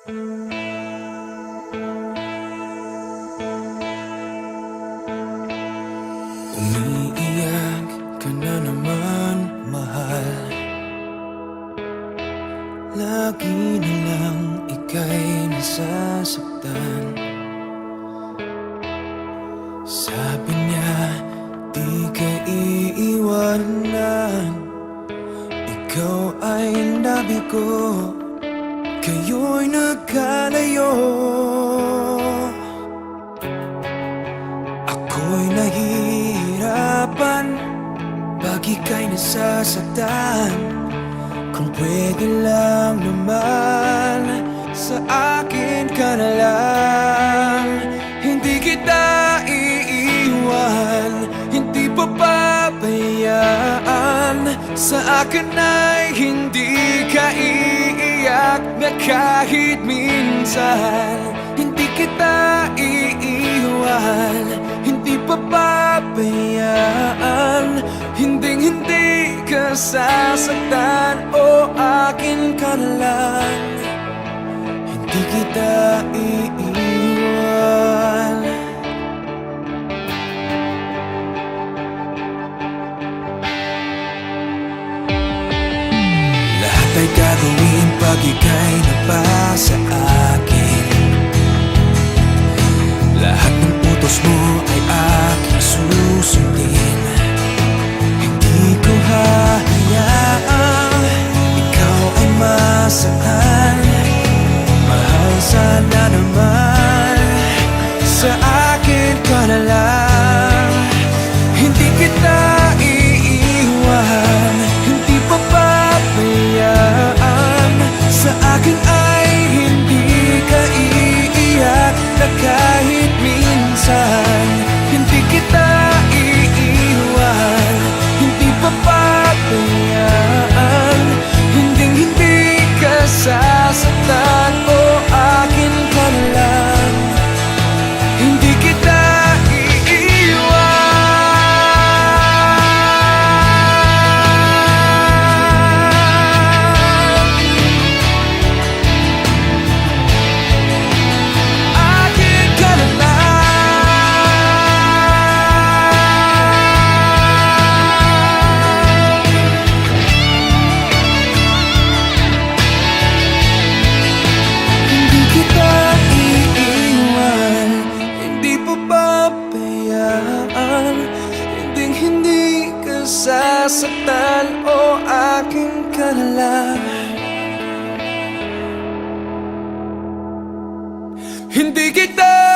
Umiiyak ka na naman, mahal. Lagi na lang ika'y nasasaktan. Sabi niya, di ka iiwanan. Ikaw ay nabigo, kayo'y nagkalayo. Ako'y nahihirapan pag ika'y nasasaktan. Kung pwede lang naman, sa akin ka na lang. Hindi kita iiwan, hindi papabayaan. Sa akin ay hindi ka iiyak na kahit minsan. Hindi kita iiwan, hindi papabayaan. Hinding-hindi ka sasaktan, o akin ka na lang. Hindi kita iiwan. Lahat ay gagawin pag ika'y nabasa akin. Lahat ng utos mo ay aking susundin. Hindi ko hahayaang ikaw ay masaktan. Mahal, sana naman sa akin ka na lang. Hindi kita iiwan, hindi papabayaan. Sa akin ay hindi ka iiyak na kahit minsan. Hindi kita iiwan, hindi papabayaan. Hinding-hindi ka sasaktan, o akin ka na lang. Hindi kita hindi ka sasaktan, o akin ka na lang. Hindi kita